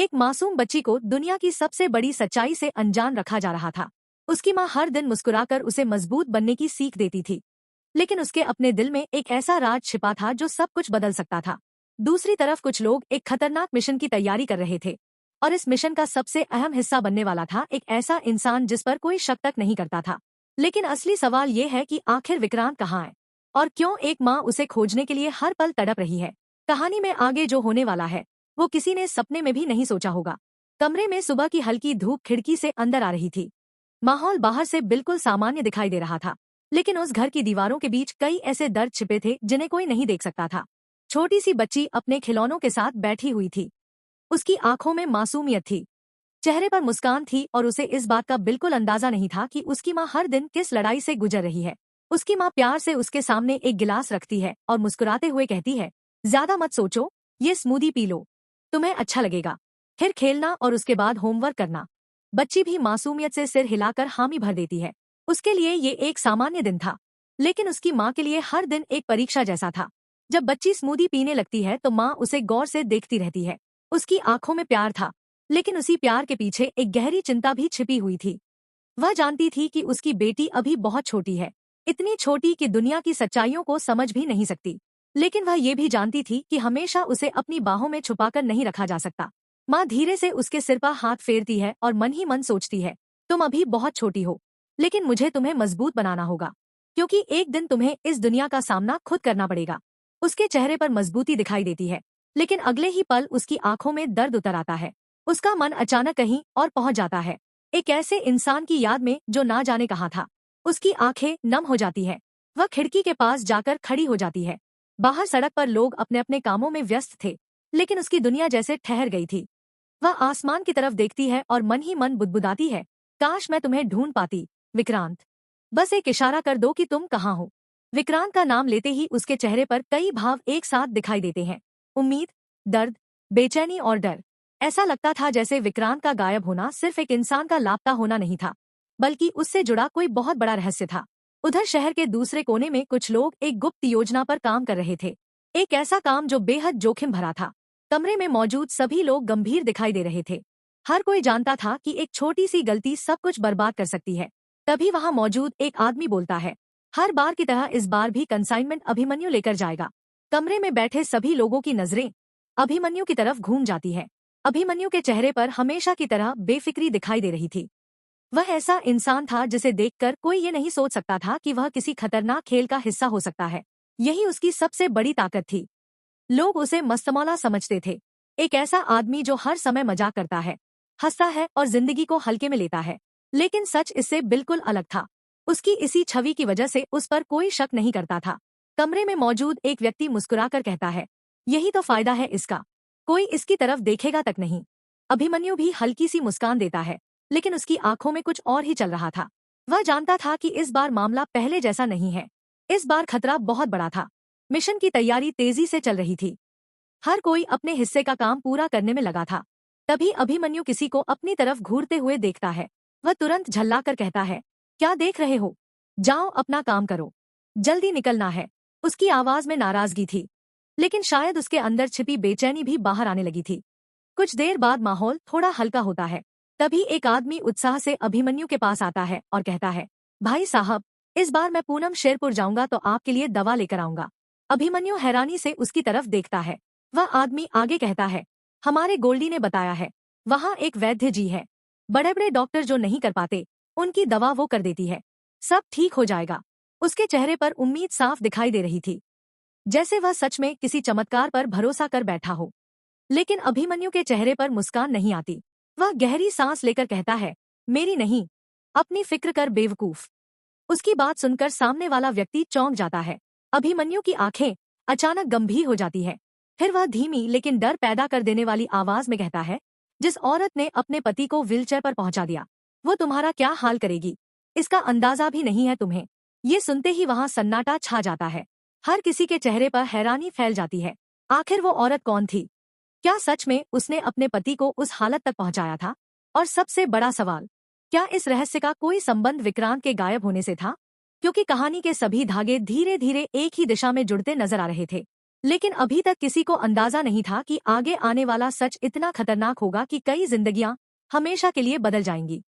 एक मासूम बच्ची को दुनिया की सबसे बड़ी सच्चाई से अनजान रखा जा रहा था। उसकी माँ हर दिन मुस्कुराकर उसे मजबूत बनने की सीख देती थी, लेकिन उसके अपने दिल में एक ऐसा राज छिपा था जो सब कुछ बदल सकता था। दूसरी तरफ कुछ लोग एक खतरनाक मिशन की तैयारी कर रहे थे, और इस मिशन का सबसे अहम हिस्सा बनने वाला था एक ऐसा इंसान जिस पर कोई शक तक नहीं करता था। लेकिन असली सवाल ये है कि आखिर विक्रांत कहाँ है, और क्यों एक माँ उसे खोजने के लिए हर पल तड़प रही है। कहानी में आगे जो होने वाला है वो किसी ने सपने में भी नहीं सोचा होगा। कमरे में सुबह की हल्की धूप खिड़की से अंदर आ रही थी। माहौल बाहर से बिल्कुल सामान्य दिखाई दे रहा था, लेकिन उस घर की दीवारों के बीच कई ऐसे दर्द छिपे थे जिन्हें कोई नहीं देख सकता था। छोटी सी बच्ची अपने खिलौनों के साथ बैठी हुई थी। उसकी आंखों में मासूमियत थी, चेहरे पर मुस्कान थी, और उसे इस बात का बिल्कुल अंदाजा नहीं था कि उसकी माँ हर दिन किस लड़ाई से गुजर रही है। उसकी माँ प्यार से उसके सामने एक गिलास रखती है और मुस्कुराते हुए कहती है, ज्यादा मत सोचो, ये स्मूदी पी लो, तुम्हें अच्छा लगेगा, फिर खेलना और उसके बाद होमवर्क करना। बच्ची भी मासूमियत से सिर हिलाकर हामी भर देती है। उसके लिए ये एक सामान्य दिन था, लेकिन उसकी माँ के लिए हर दिन एक परीक्षा जैसा था। जब बच्ची स्मूदी पीने लगती है तो माँ उसे गौर से देखती रहती है। उसकी आंखों में प्यार था, लेकिन उसी प्यार के पीछे एक गहरी चिंता भी छिपी हुई थी। वह जानती थी कि उसकी बेटी अभी बहुत छोटी है, इतनी छोटी कि दुनिया की सच्चाइयों को समझ भी नहीं सकती। लेकिन वह ये भी जानती थी कि हमेशा उसे अपनी बाहों में छुपाकर नहीं रखा जा सकता। माँ धीरे से उसके सिर पर हाथ फेरती है और मन ही मन सोचती है, तुम अभी बहुत छोटी हो, लेकिन मुझे तुम्हें मजबूत बनाना होगा, क्योंकि एक दिन तुम्हें इस दुनिया का सामना खुद करना पड़ेगा। उसके चेहरे पर मजबूती दिखाई देती है, लेकिन अगले ही पल उसकी आंखों में दर्द उतर आता है। उसका मन अचानक कहीं और पहुंच जाता है, एक ऐसे इंसान की याद में जो ना जाने कहाँ था। उसकी आंखें नम हो जाती है। वह खिड़की के पास जाकर खड़ी हो जाती है। बाहर सड़क पर लोग अपने अपने कामों में व्यस्त थे, लेकिन उसकी दुनिया जैसे ठहर गई थी। वह आसमान की तरफ देखती है और मन ही मन बुदबुदाती है, काश मैं तुम्हें ढूंढ पाती, विक्रांत। बस एक इशारा कर दो कि तुम कहाँ हो। विक्रांत का नाम लेते ही उसके चेहरे पर कई भाव एक साथ दिखाई देते हैं, उम्मीद, दर्द, बेचैनी और डर। ऐसा लगता था जैसे विक्रांत का गायब होना सिर्फ एक इंसान का लापता होना नहीं था, बल्कि उससे जुड़ा कोई बहुत बड़ा रहस्य था। उधर शहर के दूसरे कोने में कुछ लोग एक गुप्त योजना पर काम कर रहे थे, एक ऐसा काम जो बेहद जोखिम भरा था। कमरे में मौजूद सभी लोग गंभीर दिखाई दे रहे थे। हर कोई जानता था कि एक छोटी सी गलती सब कुछ बर्बाद कर सकती है। तभी वहां मौजूद एक आदमी बोलता है, हर बार की तरह इस बार भी कंसाइनमेंट अभिमन्यु लेकर जाएगा। कमरे में बैठे सभी लोगों की नजरें अभिमन्यु की तरफ घूम जाती है। अभिमन्यु के चेहरे पर हमेशा की तरह बेफिक्री दिखाई दे रही थी। वह ऐसा इंसान था जिसे देखकर कोई ये नहीं सोच सकता था कि वह किसी खतरनाक खेल का हिस्सा हो सकता है। यही उसकी सबसे बड़ी ताकत थी। लोग उसे मस्तमौला समझते थे, एक ऐसा आदमी जो हर समय मजाक करता है, हंसता है और जिंदगी को हल्के में लेता है। लेकिन सच इससे बिल्कुल अलग था। उसकी इसी छवि की वजह से उस पर कोई शक नहीं करता था। कमरे में मौजूद एक व्यक्ति मुस्कुराकर कहता है, यही तो फायदा है इसका, कोई इसकी तरफ देखेगा तक नहीं। अभिमन्यु भी हल्की सी मुस्कान देता है, लेकिन उसकी आंखों में कुछ और ही चल रहा था। वह जानता था कि इस बार मामला पहले जैसा नहीं है, इस बार खतरा बहुत बड़ा था। मिशन की तैयारी तेजी से चल रही थी। हर कोई अपने हिस्से का काम पूरा करने में लगा था। तभी अभिमन्यु किसी को अपनी तरफ घूरते हुए देखता है। वह तुरंत झल्लाकर कहता है, क्या देख रहे हो, जाओ अपना काम करो, जल्दी निकलना है। उसकी आवाज में नाराजगी थी, लेकिन शायद उसके अंदर छिपी बेचैनी भी बाहर आने लगी थी। कुछ देर बाद माहौल थोड़ा हल्का होता है। तभी एक आदमी उत्साह से अभिमन्यु के पास आता है और कहता है, भाई साहब, इस बार मैं पूनम शेरपुर जाऊंगा तो आपके लिए दवा लेकर आऊंगा। अभिमन्यु हैरानी से उसकी तरफ देखता है। वह आदमी आगे कहता है, हमारे गोल्डी ने बताया है, वहाँ एक वैद्य जी है, बड़े बड़े डॉक्टर जो नहीं कर पाते, उनकी दवा वो कर देती है, सब ठीक हो जाएगा। उसके चेहरे पर उम्मीद साफ दिखाई दे रही थी, जैसे वह सच में किसी चमत्कार पर भरोसा कर बैठा हो। लेकिन अभिमन्यु के चेहरे पर मुस्कान नहीं आती। वह गहरी सांस लेकर कहता है, मेरी नहीं, अपनी फिक्र कर बेवकूफ। उसकी बात सुनकर सामने वाला व्यक्ति चौंक जाता है। अभिमन्यु की आंखें अचानक गंभीर हो जाती है। फिर वह धीमी लेकिन डर पैदा कर देने वाली आवाज में कहता है, जिस औरत ने अपने पति को व्हीलचेयर पर पहुंचा दिया, वो तुम्हारा क्या हाल करेगी, इसका अंदाजा भी नहीं है तुम्हें। ये सुनते ही वहां सन्नाटा छा जाता है। हर किसी के चेहरे पर हैरानी फैल जाती है। आखिर वो औरत कौन थी? क्या सच में उसने अपने पति को उस हालत तक पहुंचाया था? और सबसे बड़ा सवाल, क्या इस रहस्य का कोई संबंध विक्रांत के गायब होने से था? क्योंकि कहानी के सभी धागे धीरे धीरे एक ही दिशा में जुड़ते नजर आ रहे थे, लेकिन अभी तक किसी को अंदाजा नहीं था कि आगे आने वाला सच इतना खतरनाक होगा कि कई जिंदगियां हमेशा के लिए बदल जाएंगी।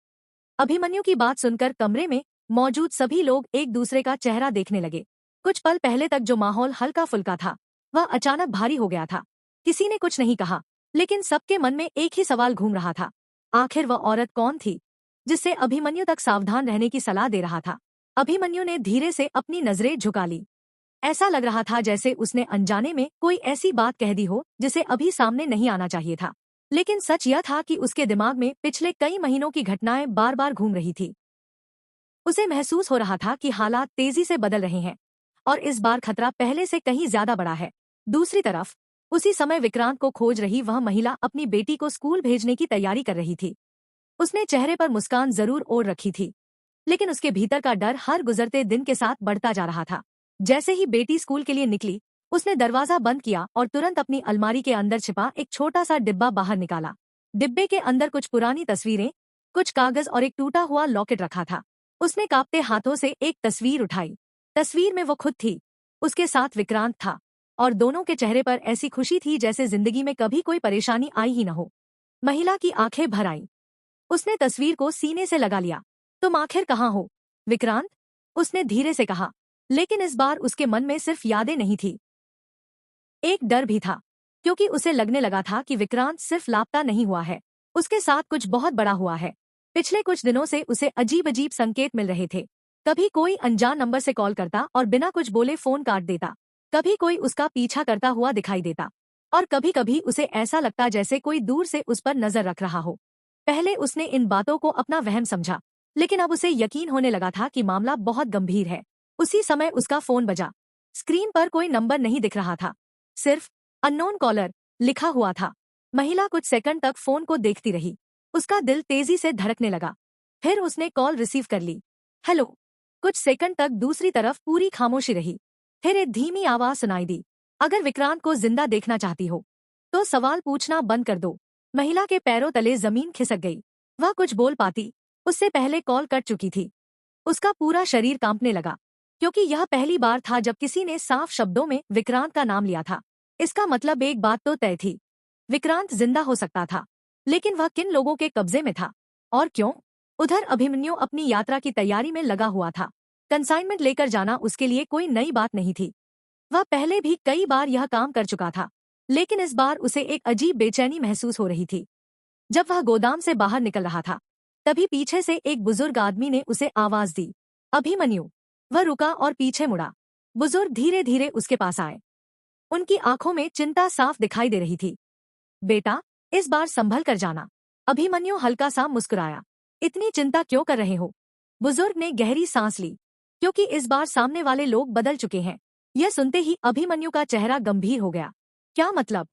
अभिमन्यु की बात सुनकर कमरे में मौजूद सभी लोग एक दूसरे का चेहरा देखने लगे। कुछ पल पहले तक जो माहौल हल्का फुल्का था वह अचानक भारी हो गया था। किसी ने कुछ नहीं कहा, लेकिन सबके मन में एक ही सवाल घूम रहा था, आखिर वह औरत कौन थी जिससे अभिमन्यु तक सावधान रहने की सलाह दे रहा था। अभिमन्यु ने धीरे से अपनी नजरें झुका ली। ऐसा लग रहा था जैसे उसने अनजाने में कोई ऐसी बात कह दी हो जिसे अभी सामने नहीं आना चाहिए था। लेकिन सच यह था कि उसके दिमाग में पिछले कई महीनों की घटनाएं बार बार घूम रही थी। उसे महसूस हो रहा था कि हालात तेजी से बदल रहे हैं और इस बार खतरा पहले से कहीं ज्यादा बड़ा है। दूसरी तरफ उसी समय विक्रांत को खोज रही वह महिला अपनी बेटी को स्कूल भेजने की तैयारी कर रही थी। उसने चेहरे पर मुस्कान जरूर ओढ़ रखी थी, लेकिन उसके भीतर का डर हर गुजरते दिन के साथ बढ़ता जा रहा था। जैसे ही बेटी स्कूल के लिए निकली, उसने दरवाजा बंद किया और तुरंत अपनी अलमारी के अंदर छिपा एक छोटा सा डिब्बा बाहर निकाला। डिब्बे के अंदर कुछ पुरानी तस्वीरें, कुछ कागज और एक टूटा हुआ लॉकेट रखा था। उसने कांपते हाथों से एक तस्वीर उठाई। तस्वीर में वो खुद थी, उसके साथ विक्रांत था और दोनों के चेहरे पर ऐसी खुशी थी जैसे जिंदगी में कभी कोई परेशानी आई ही न हो। महिला की आंखें भर आईं। उसने तस्वीर को सीने से लगा लिया। तुम आखिर कहाँ हो, विक्रांत? उसने धीरे से कहा, लेकिन इस बार उसके मन में सिर्फ यादें नहीं थी, एक डर भी था, क्योंकि उसे लगने लगा था कि विक्रांत सिर्फ लापता नहीं हुआ है, उसके साथ कुछ बहुत बड़ा हुआ है। पिछले कुछ दिनों से उसे अजीब अजीब संकेत मिल रहे थे। कभी कोई अनजान नंबर से कॉल करता और बिना कुछ बोले फोन काट देता, कभी कोई उसका पीछा करता हुआ दिखाई देता, और कभी कभी उसे ऐसा लगता जैसे कोई दूर से उस पर नजर रख रहा हो। पहले उसने इन बातों को अपना वहम समझा, लेकिन अब उसे यकीन होने लगा था कि मामला बहुत गंभीर है। उसी समय उसका फोन बजा। स्क्रीन पर कोई नंबर नहीं दिख रहा था, सिर्फ अननोन कॉलर लिखा हुआ था। महिला कुछ सेकंड तक फोन को देखती रही। उसका दिल तेजी से धड़कने लगा। फिर उसने कॉल रिसीव कर ली। हेलो। कुछ सेकंड तक दूसरी तरफ पूरी खामोशी रही। फिर एक धीमी आवाज सुनाई दी, अगर विक्रांत को जिंदा देखना चाहती हो तो सवाल पूछना बंद कर दो। महिला के पैरों तले जमीन खिसक गई। वह कुछ बोल पाती, उससे पहले कॉल कट चुकी थी। उसका पूरा शरीर कांपने लगा, क्योंकि यह पहली बार था जब किसी ने साफ शब्दों में विक्रांत का नाम लिया था। इसका मतलब एक बात तो तय थी, विक्रांत जिंदा हो सकता था, लेकिन वह किन लोगों के कब्जे में था और क्यों? उधर अभिमन्यु अपनी यात्रा की तैयारी में लगा हुआ था। कंसाइनमेंट लेकर जाना उसके लिए कोई नई बात नहीं थी। वह पहले भी कई बार यह काम कर चुका था, लेकिन इस बार उसे एक अजीब बेचैनी महसूस हो रही थी। जब वह गोदाम से बाहर निकल रहा था, तभी पीछे से एक बुजुर्ग आदमी ने उसे आवाज दी, अभिमन्यु। वह रुका और पीछे मुड़ा। बुजुर्ग धीरे धीरे उसके पास आए। उनकी आंखों में चिंता साफ दिखाई दे रही थी। बेटा, इस बार संभल कर जाना। अभिमन्यु हल्का सा मुस्कुराया। इतनी चिंता क्यों कर रहे हो? बुजुर्ग ने गहरी सांस ली, क्योंकि इस बार सामने वाले लोग बदल चुके हैं। यह सुनते ही अभिमन्यु का चेहरा गंभीर हो गया। क्या मतलब?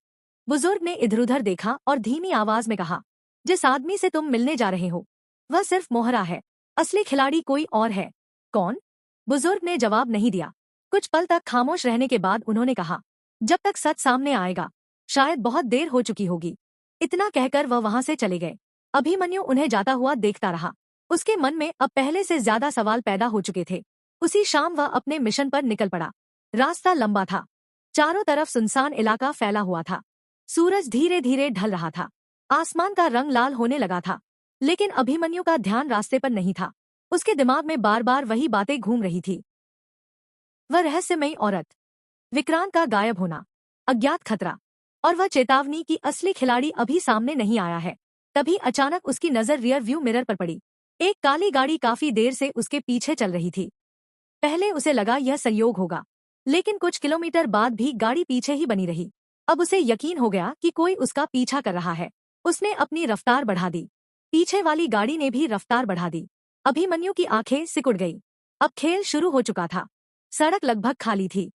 बुजुर्ग ने इधर उधर देखा और धीमी आवाज में कहा, जिस आदमी से तुम मिलने जा रहे हो वह सिर्फ मोहरा है, असली खिलाड़ी कोई और है। कौन? बुजुर्ग ने जवाब नहीं दिया। कुछ पल तक खामोश रहने के बाद उन्होंने कहा, जब तक सच सामने आएगा शायद बहुत देर हो चुकी होगी। इतना कहकर वह वहां से चले गए। अभिमन्यु उन्हें जाता हुआ देखता रहा। उसके मन में अब पहले से ज्यादा सवाल पैदा हो चुके थे। उसी शाम वह अपने मिशन पर निकल पड़ा। रास्ता लंबा था, चारों तरफ सुनसान इलाका फैला हुआ था। सूरज धीरे धीरे ढल रहा था, आसमान का रंग लाल होने लगा था, लेकिन अभिमन्यु का ध्यान रास्ते पर नहीं था। उसके दिमाग में बार बार वही बातें घूम रही थी। वह रहस्यमयी औरत, विक्रांत का गायब होना, अज्ञात खतरा, और वह चेतावनी कि असली खिलाड़ी अभी सामने नहीं आया है। तभी अचानक उसकी नजर रियर व्यू मिरर पर पड़ी। एक काली गाड़ी काफी देर से उसके पीछे चल रही थी। पहले उसे लगा यह संयोग होगा, लेकिन कुछ किलोमीटर बाद भी गाड़ी पीछे ही बनी रही। अब उसे यकीन हो गया कि कोई उसका पीछा कर रहा है। उसने अपनी रफ्तार बढ़ा दी। पीछे वाली गाड़ी ने भी रफ्तार बढ़ा दी। अभिमन्यु की आंखें सिकुड़ गई। अब खेल शुरू हो चुका था। सड़क लगभग खाली थी,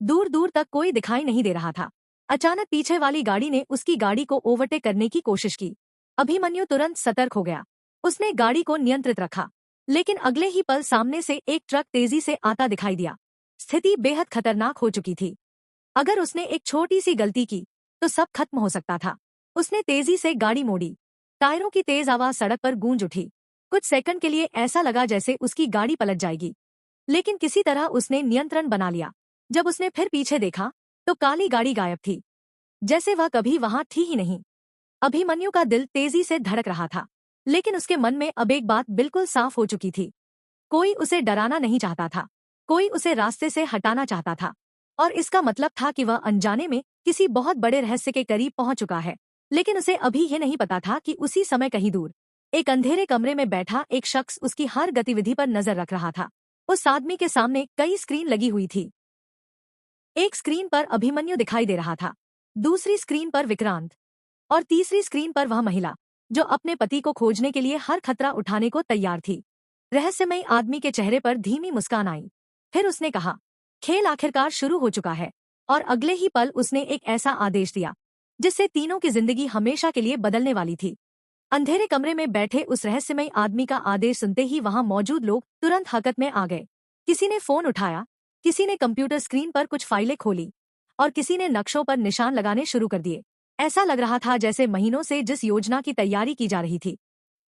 दूर दूर तक कोई दिखाई नहीं दे रहा था। अचानक पीछे वाली गाड़ी ने उसकी गाड़ी को ओवरटेक करने की कोशिश की। अभिमन्यु तुरंत सतर्क हो गया। उसने गाड़ी को नियंत्रित रखा, लेकिन अगले ही पल सामने से एक ट्रक तेजी से आता दिखाई दिया। स्थिति बेहद खतरनाक हो चुकी थी। अगर उसने एक छोटी सी गलती की तो सब खत्म हो सकता था। उसने तेजी से गाड़ी मोड़ी। टायरों की तेज आवाज सड़क पर गूंज उठी। कुछ सेकंड के लिए ऐसा लगा जैसे उसकी गाड़ी पलट जाएगी, लेकिन किसी तरह उसने नियंत्रण बना लिया। जब उसने फिर पीछे देखा तो काली गाड़ी गायब थी, जैसे वह कभी वहां थी ही नहीं। अभिमन्यु का दिल तेजी से धड़क रहा था, लेकिन उसके मन में अब एक बात बिल्कुल साफ हो चुकी थी। कोई उसे डराना नहीं चाहता था, कोई उसे रास्ते से हटाना चाहता था, और इसका मतलब था कि वह अनजाने में किसी बहुत बड़े रहस्य के करीब पहुंच चुका है। लेकिन उसे अभी यह नहीं पता था कि उसी समय कहीं दूर एक अंधेरे कमरे में बैठा एक शख्स उसकी हर गतिविधि पर नजर रख रहा था। उस आदमी के सामने कई स्क्रीन लगी हुई थी। एक स्क्रीन पर अभिमन्यु दिखाई दे रहा था, दूसरी स्क्रीन पर विक्रांत, और तीसरी स्क्रीन पर वह महिला जो अपने पति को खोजने के लिए हर खतरा उठाने को तैयार थी। रहस्यमयी आदमी के चेहरे पर धीमी मुस्कान आई। फिर उसने कहा, खेल आखिरकार शुरू हो चुका है। और अगले ही पल उसने एक ऐसा आदेश दिया जिससे तीनों की जिंदगी हमेशा के लिए बदलने वाली थी। अंधेरे कमरे में बैठे उस रहस्यमयी आदमी का आदेश सुनते ही वहां मौजूद लोग तुरंत हरकत में आ गए। किसी ने फोन उठाया, किसी ने कंप्यूटर स्क्रीन पर कुछ फाइलें खोली, और किसी ने नक्शों पर निशान लगाने शुरू कर दिए। ऐसा लग रहा था जैसे महीनों से जिस योजना की तैयारी की जा रही थी,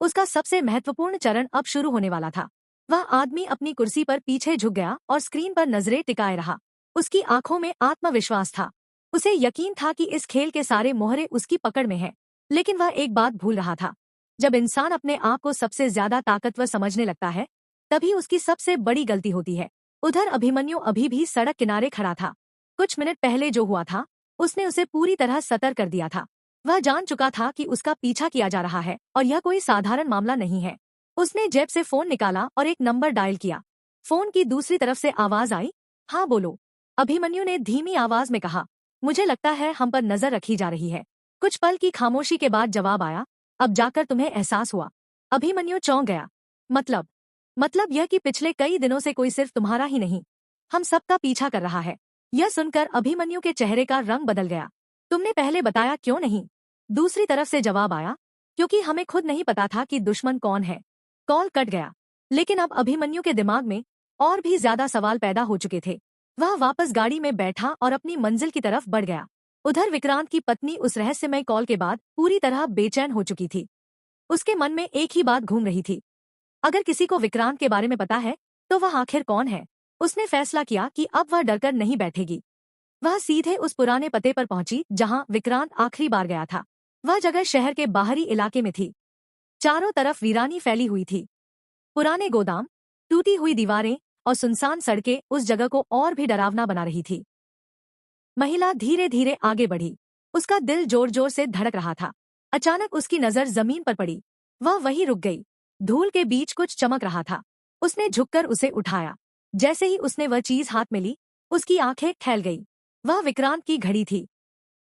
उसका सबसे महत्वपूर्ण चरण अब शुरू होने वाला था। वह आदमी अपनी कुर्सी पर पीछे झुक गया और स्क्रीन पर नजरें टिकाए रहा। उसकी आंखों में आत्मविश्वास था। उसे यकीन था कि इस खेल के सारे मोहरे उसकी पकड़ में हैं। लेकिन वह एक बात भूल रहा था, जब इंसान अपने आप को सबसे ज्यादा ताकतवर समझने लगता है, तभी उसकी सबसे बड़ी गलती होती है। उधर अभिमन्यु अभी भी सड़क किनारे खड़ा था। कुछ मिनट पहले जो हुआ था, उसने उसे पूरी तरह सतर्क कर दिया था। वह जान चुका था कि उसका पीछा किया जा रहा है और यह कोई साधारण मामला नहीं है। उसने जेब से फोन निकाला और एक नंबर डायल किया। फोन की दूसरी तरफ से आवाज आई, हाँ बोलो। अभिमन्यु ने धीमी आवाज में कहा, मुझे लगता है हम पर नजर रखी जा रही है। कुछ पल की खामोशी के बाद जवाब आया, अब जाकर तुम्हें एहसास हुआ। अभिमन्यु चौंक गया। मतलब यह कि पिछले कई दिनों से कोई सिर्फ तुम्हारा ही नहीं, हम सबका पीछा कर रहा है। यह सुनकर अभिमन्यु के चेहरे का रंग बदल गया। तुमने पहले बताया क्यों नहीं? दूसरी तरफ से जवाब आया, क्योंकि हमें खुद नहीं पता था कि दुश्मन कौन है। कॉल कट गया, लेकिन अब अभिमन्यु के दिमाग में और भी ज्यादा सवाल पैदा हो चुके थे। वह वापस गाड़ी में बैठा और अपनी मंजिल की तरफ बढ़ गया। उधर विक्रांत की पत्नी उस रहस्यमय कॉल के बाद पूरी तरह बेचैन हो चुकी थी। उसके मन में एक ही बात घूम रही थी, अगर किसी को विक्रांत के बारे में पता है तो वह आखिर कौन है? उसने फैसला किया कि अब वह डरकर नहीं बैठेगी। वह सीधे उस पुराने पते पर पहुंची जहां विक्रांत आखिरी बार गया था। वह जगह शहर के बाहरी इलाके में थी। चारों तरफ वीरानी फैली हुई थी। पुराने गोदाम, टूटी हुई दीवारें और सुनसान सड़कें उस जगह को और भी डरावना बना रही थी। महिला धीरे धीरे आगे बढ़ी। उसका दिल जोर जोर से धड़क रहा था। अचानक उसकी नजर जमीन पर पड़ी। वह वहीं रुक गई। धूल के बीच कुछ चमक रहा था। उसने झुककर उसे उठाया। जैसे ही उसने वह चीज हाथ में ली, उसकी आंखें फैल गई। वह विक्रांत की घड़ी थी,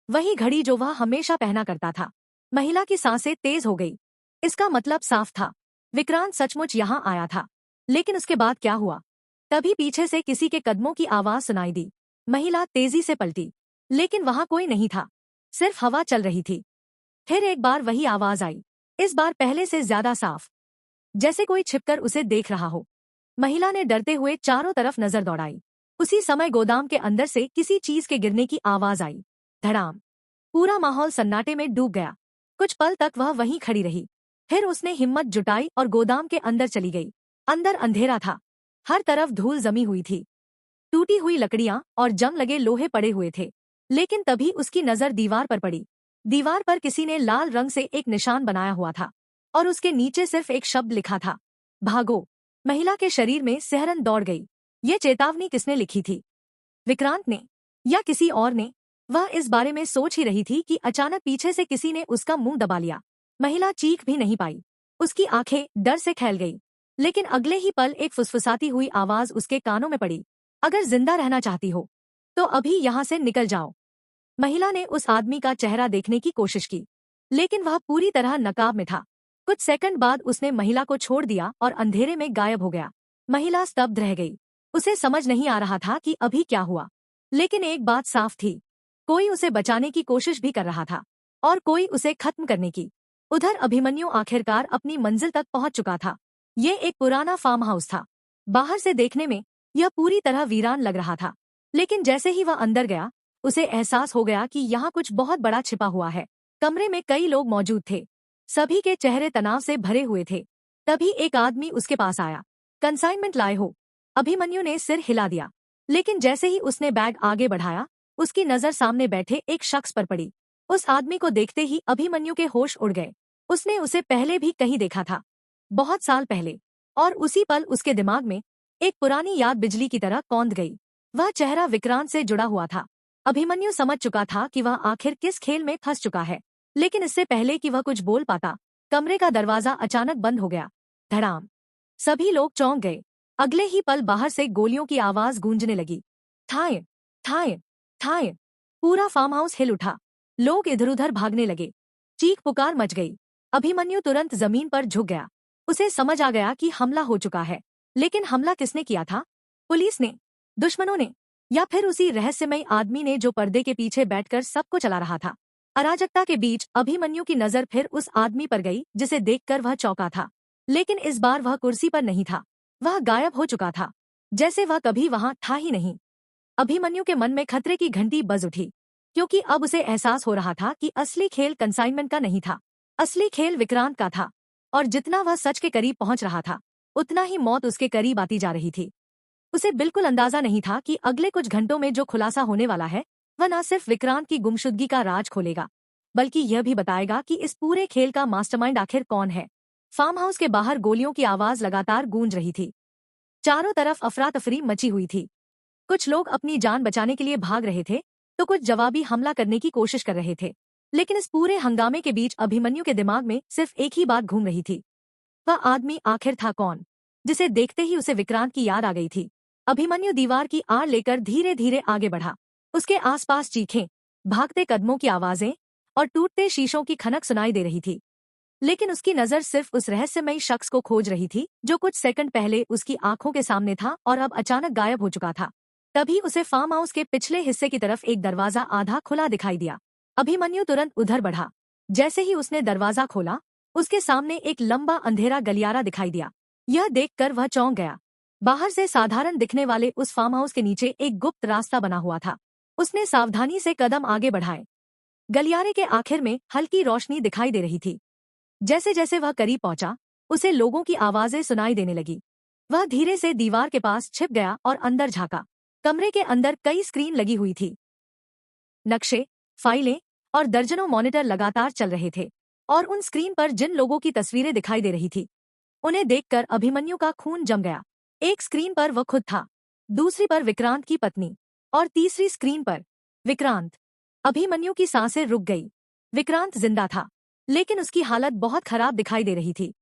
वही घड़ी जो वह हमेशा पहना करता था। महिला की सांसें तेज हो गई। इसका मतलब साफ था, विक्रांत सचमुच यहाँ आया था। लेकिन उसके बाद क्या हुआ? तभी पीछे से किसी के कदमों की आवाज सुनाई दी। महिला तेजी से पलटी, लेकिन वहां कोई नहीं था, सिर्फ हवा चल रही थी। फिर एक बार वही आवाज आई, इस बार पहले से ज्यादा साफ, जैसे कोई छिपकर उसे देख रहा हो। महिला ने डरते हुए चारों तरफ नजर दौड़ाई। उसी समय गोदाम के अंदर से किसी चीज के गिरने की आवाज आई। धड़ाम। पूरा माहौल सन्नाटे में डूब गया। कुछ पल तक वह वहीं खड़ी रही। फिर उसने हिम्मत जुटाई और गोदाम के अंदर चली गई। अंदर अंधेरा था, हर तरफ धूल जमी हुई थी, टूटी हुई लकड़ियां और जंग लगे लोहे पड़े हुए थे। लेकिन तभी उसकी नजर दीवार पर पड़ी। दीवार पर किसी ने लाल रंग से एक निशान बनाया हुआ था और उसके नीचे सिर्फ एक शब्द लिखा था, भागो। महिला के शरीर में सिहरन दौड़ गई। ये चेतावनी किसने लिखी थी? विक्रांत ने या किसी और ने? वह इस बारे में सोच ही रही थी कि अचानक पीछे से किसी ने उसका मुंह दबा लिया। महिला चीख भी नहीं पाई। उसकी आंखें डर से फैल गई। लेकिन अगले ही पल एक फुसफुसाती हुई आवाज उसके कानों में पड़ी, अगर जिंदा रहना चाहती हो तो अभी यहाँ से निकल जाओ। महिला ने उस आदमी का चेहरा देखने की कोशिश की, लेकिन वह पूरी तरह नकाब में था। कुछ सेकंड बाद उसने महिला को छोड़ दिया और अंधेरे में गायब हो गया। महिला स्तब्ध रह गई। उसे समझ नहीं आ रहा था कि अभी क्या हुआ। लेकिन एक बात साफ थी, कोई उसे बचाने की कोशिश भी कर रहा था और कोई उसे खत्म करने की। उधर अभिमन्यु आखिरकार अपनी मंजिल तक पहुंच चुका था। ये एक पुराना फार्म हाउस था। बाहर से देखने में यह पूरी तरह वीरान लग रहा था, लेकिन जैसे ही वह अंदर गया, उसे एहसास हो गया कि यहाँ कुछ बहुत बड़ा छिपा हुआ है। कमरे में कई लोग मौजूद थे, सभी के चेहरे तनाव से भरे हुए थे। तभी एक आदमी उसके पास आया। कंसाइनमेंट लाए हो? अभिमन्यु ने सिर हिला दिया, लेकिन जैसे ही उसने बैग आगे बढ़ाया, उसकी नजर सामने बैठे एक शख्स पर पड़ी। उस आदमी को देखते ही अभिमन्यु के होश उड़ गए। उसने उसे पहले भी कहीं देखा था, बहुत साल पहले, और उसी पल उसके दिमाग में एक पुरानी याद बिजली की तरह कौंध गई। वह चेहरा विक्रांत से जुड़ा हुआ था। अभिमन्यु समझ चुका था कि वह आखिर किस खेल में फंस चुका है, लेकिन इससे पहले कि वह कुछ बोल पाता, कमरे का दरवाजा अचानक बंद हो गया। धड़ाम। सभी लोग चौंक गए। अगले ही पल बाहर से गोलियों की आवाज गूंजने लगी। ठाए ठाए ठाए। पूरा फार्म हाउस हिल उठा। लोग इधर उधर भागने लगे। चीख पुकार मच गई। अभिमन्यु तुरंत जमीन पर झुक गया। उसे समझ आ गया कि हमला हो चुका है, लेकिन हमला किसने किया था? पुलिस ने, दुश्मनों ने, या फिर उसी रहस्यमयी आदमी ने जो पर्दे के पीछे बैठकर सबको चला रहा था? अराजकता के बीच अभिमन्यु की नजर फिर उस आदमी पर गई जिसे देखकर वह चौंका था। लेकिन इस बार वह कुर्सी पर नहीं था। वह गायब हो चुका था, जैसे वह कभी वहां था ही नहीं। अभिमन्यु के मन में खतरे की घंटी बज उठी, क्योंकि अब उसे एहसास हो रहा था कि असली खेल कंसाइनमेंट का नहीं था। असली खेल विक्रांत का था, और जितना वह सच के करीब पहुंच रहा था, उतना ही मौत उसके करीब आती जा रही थी। उसे बिल्कुल अंदाजा नहीं था कि अगले कुछ घंटों में जो खुलासा होने वाला है, वह न सिर्फ विक्रांत की गुमशुदगी का राज खोलेगा, बल्कि यह भी बताएगा कि इस पूरे खेल का मास्टरमाइंड आखिर कौन है। फार्म हाउस के बाहर गोलियों की आवाज लगातार गूंज रही थी। चारों तरफ अफरा तफरी मची हुई थी। कुछ लोग अपनी जान बचाने के लिए भाग रहे थे, तो कुछ जवाबी हमला करने की कोशिश कर रहे थे। लेकिन इस पूरे हंगामे के बीच अभिमन्यु के दिमाग में सिर्फ एक ही बात घूम रही थी। वह आदमी आखिर था कौन, जिसे देखते ही उसे विक्रांत की याद आ गई थी। अभिमन्यु दीवार की आड़ लेकर धीरे धीरे आगे बढ़ा। उसके आसपास चीखें, भागते कदमों की आवाजें और टूटते शीशों की खनक सुनाई दे रही थी। लेकिन उसकी नजर सिर्फ उस रहस्यमयी शख्स को खोज रही थी जो कुछ सेकंड पहले उसकी आंखों के सामने था और अब अचानक गायब हो चुका था। तभी उसे फार्म हाउस के पिछले हिस्से की तरफ एक दरवाजा आधा खुला दिखाई दिया। अभिमन्यु तुरंत उधर बढ़ा। जैसे ही उसने दरवाजा खोला, उसके सामने एक लंबा अंधेरा गलियारा दिखाई दिया। यह देखकर वह चौंक गया। बाहर से साधारण दिखने वाले उस फार्म हाउस के नीचे एक गुप्त रास्ता बना हुआ था। उसने सावधानी से कदम आगे बढ़ाए। गलियारे के आखिर में हल्की रोशनी दिखाई दे रही थी। जैसे जैसे वह करीब पहुंचा, उसे लोगों की आवाजें सुनाई देने लगी। वह धीरे से दीवार के पास छिप गया और अंदर झांका। कमरे के अंदर कई स्क्रीन लगी हुई थी। नक्शे, फाइलें और दर्जनों मॉनिटर लगातार चल रहे थे, और उन स्क्रीन पर जिन लोगों की तस्वीरें दिखाई दे रही थी, उन्हें देखकर अभिमन्यु का खून जम गया। एक स्क्रीन पर वह खुद था, दूसरी पर विक्रांत की पत्नी, और तीसरी स्क्रीन पर विक्रांत। अभिमन्यु की सांसें रुक गई। विक्रांत जिंदा था, लेकिन उसकी हालत बहुत खराब दिखाई दे रही थी।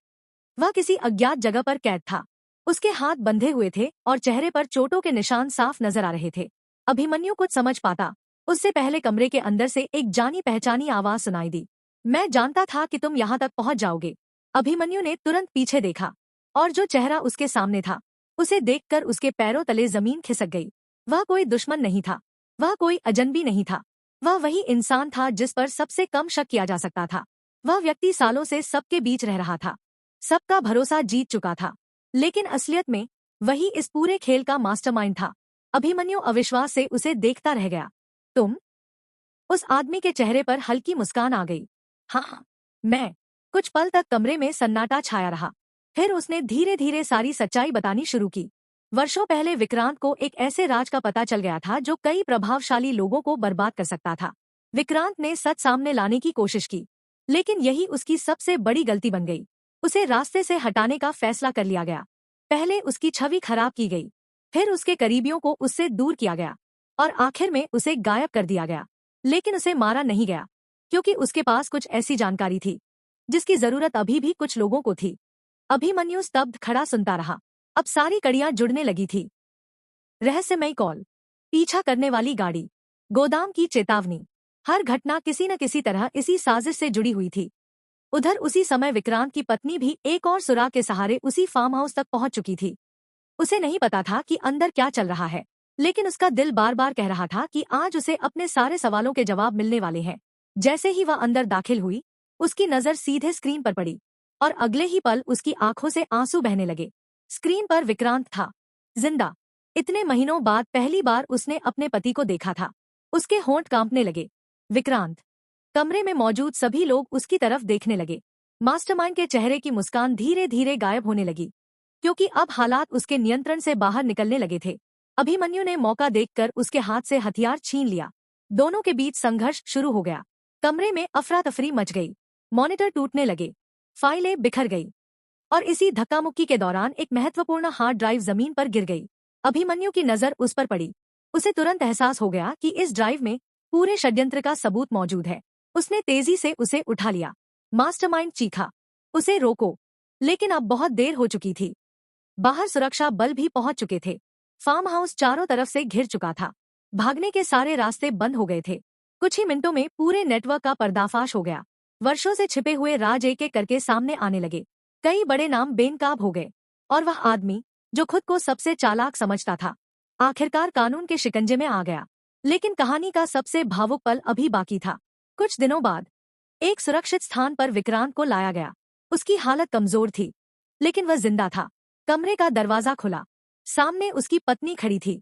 वह किसी अज्ञात जगह पर कैद था। उसके हाथ बंधे हुए थे और चेहरे पर चोटों के निशान साफ नजर आ रहे थे। अभिमन्यु कुछ समझ पाता उससे पहले कमरे के अंदर से एक जानी पहचानी आवाज सुनाई दी। मैं जानता था कि तुम यहाँ तक पहुंच जाओगे। अभिमन्यु ने तुरंत पीछे देखा, और जो चेहरा उसके सामने था, उसे देखकर उसके पैरों तले जमीन खिसक गई। वह कोई दुश्मन नहीं था, वह कोई अजनबी नहीं था। वह वही इंसान था जिस पर सबसे कम शक किया जा सकता था। वह व्यक्ति सालों से सबके बीच रह रहा था, सबका भरोसा जीत चुका था, लेकिन असलियत में वही इस पूरे खेल का मास्टरमाइंड था। अभिमन्यु अविश्वास से उसे देखता रह गया। तुम? उस आदमी के चेहरे पर हल्की मुस्कान आ गई। हाँ, मैं। कुछ पल तक कमरे में सन्नाटा छाया रहा। फिर उसने धीरे धीरे सारी सच्चाई बतानी शुरू की। वर्षों पहले विक्रांत को एक ऐसे राज का पता चल गया था जो कई प्रभावशाली लोगों को बर्बाद कर सकता था। विक्रांत ने सच सामने लाने की कोशिश की, लेकिन यही उसकी सबसे बड़ी गलती बन गई। उसे रास्ते से हटाने का फैसला कर लिया गया। पहले उसकी छवि खराब की गई, फिर उसके करीबियों को उससे दूर किया गया, और आखिर में उसे गायब कर दिया गया। लेकिन उसे मारा नहीं गया, क्योंकि उसके पास कुछ ऐसी जानकारी थी जिसकी जरूरत अभी भी कुछ लोगों को थी। अभिमन्यु स्तब्ध खड़ा सुनता रहा। अब सारी कड़ियां जुड़ने लगी थी। रहस्यमयी कॉल, पीछा करने वाली गाड़ी, गोदाम की चेतावनी, हर घटना किसी न किसी तरह इसी साजिश से जुड़ी हुई थी। उधर उसी समय विक्रांत की पत्नी भी एक और सुराग के सहारे उसी फार्म हाउस तक पहुंच चुकी थी। उसे नहीं पता था कि अंदर क्या चल रहा है, लेकिन उसका दिल बार बार कह रहा था कि आज उसे अपने सारे सवालों के जवाब मिलने वाले हैं। जैसे ही वह अंदर दाखिल हुई, उसकी नजर सीधे स्क्रीन पर पड़ी, और अगले ही पल उसकी आंखों से आंसू बहने लगे। स्क्रीन पर विक्रांत था, जिंदा। इतने महीनों बाद पहली बार उसने अपने पति को देखा था। उसके होंठ कांपने लगे। विक्रांत। कमरे में मौजूद सभी लोग उसकी तरफ देखने लगे। मास्टरमाइंड के चेहरे की मुस्कान धीरे धीरे गायब होने लगी, क्योंकि अब हालात उसके नियंत्रण से बाहर निकलने लगे थे। अभिमन्यु ने मौका देखकर उसके हाथ से हथियार छीन लिया। दोनों के बीच संघर्ष शुरू हो गया। कमरे में अफरा तफरी मच गई, मॉनिटर टूटने लगे, फाइलें बिखर गई और इसी धक्का-मुक्की के दौरान एक महत्वपूर्ण हार्ड ड्राइव जमीन पर गिर गई। अभिमन्यु की नजर उस पर पड़ी। उसे तुरंत एहसास हो गया कि इस ड्राइव में पूरे षड्यंत्र का सबूत मौजूद है। उसने तेजी से उसे उठा लिया। मास्टरमाइंड चीखा, उसे रोको, लेकिन अब बहुत देर हो चुकी थी। बाहर सुरक्षा बल भी पहुंच चुके थे। फार्म हाउस चारों तरफ से घिर चुका था। भागने के सारे रास्ते बंद हो गए थे। कुछ ही मिनटों में पूरे नेटवर्क का पर्दाफाश हो गया। वर्षों से छिपे हुए राज एक एक करके सामने आने लगे। कई बड़े नाम बेनकाब हो गए और वह आदमी जो खुद को सबसे चालाक समझता था आखिरकार कानून के शिकंजे में आ गया। लेकिन कहानी का सबसे भावुक पल अभी बाकी था। कुछ दिनों बाद एक सुरक्षित स्थान पर विक्रांत को लाया गया। उसकी हालत कमजोर थी, लेकिन वह जिंदा था। कमरे का दरवाजा खुला। सामने उसकी पत्नी खड़ी थी।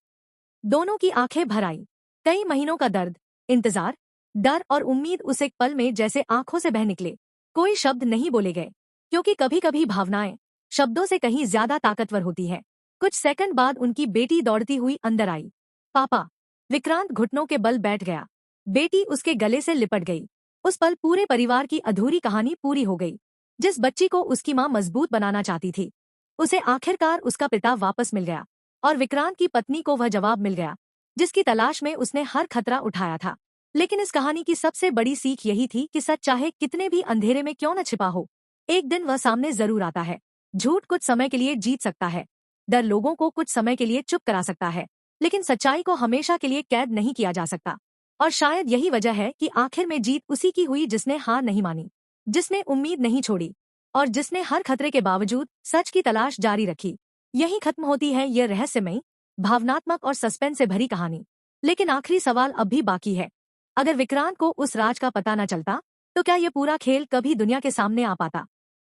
दोनों की आंखें भर आई। कई महीनों का दर्द, इंतजार, डर और उम्मीद उस एक पल में जैसे आंखों से बह निकले। कोई शब्द नहीं बोले गए, क्योंकि कभी कभी भावनाएं शब्दों से कहीं ज्यादा ताकतवर होती है। कुछ सेकंड बाद उनकी बेटी दौड़ती हुई अंदर आई। पापा। विक्रांत घुटनों के बल बैठ गया। बेटी उसके गले से लिपट गई। उस पल पूरे परिवार की अधूरी कहानी पूरी हो गई। जिस बच्ची को उसकी मां मजबूत बनाना चाहती थी, उसे आखिरकार उसका पिता वापस मिल गया। और विक्रांत की पत्नी को वह जवाब मिल गया जिसकी तलाश में उसने हर खतरा उठाया था। लेकिन इस कहानी की सबसे बड़ी सीख यही थी कि सच चाहे कितने भी अंधेरे में क्यों न छिपा हो, एक दिन वह सामने जरूर आता है। झूठ कुछ समय के लिए जीत सकता है, डर लोगों को कुछ समय के लिए चुप करा सकता है, लेकिन सच्चाई को हमेशा के लिए कैद नहीं किया जा सकता। और शायद यही वजह है कि आखिर में जीत उसी की हुई जिसने हार नहीं मानी, जिसने उम्मीद नहीं छोड़ी और जिसने हर खतरे के बावजूद सच की तलाश जारी रखी। यही खत्म होती है यह रहस्यमयी, भावनात्मक और सस्पेंस से भरी कहानी। लेकिन आखिरी सवाल अब भी बाकी है। अगर विक्रांत को उस राज का पता न चलता, तो क्या यह पूरा खेल कभी दुनिया के सामने आ पाता?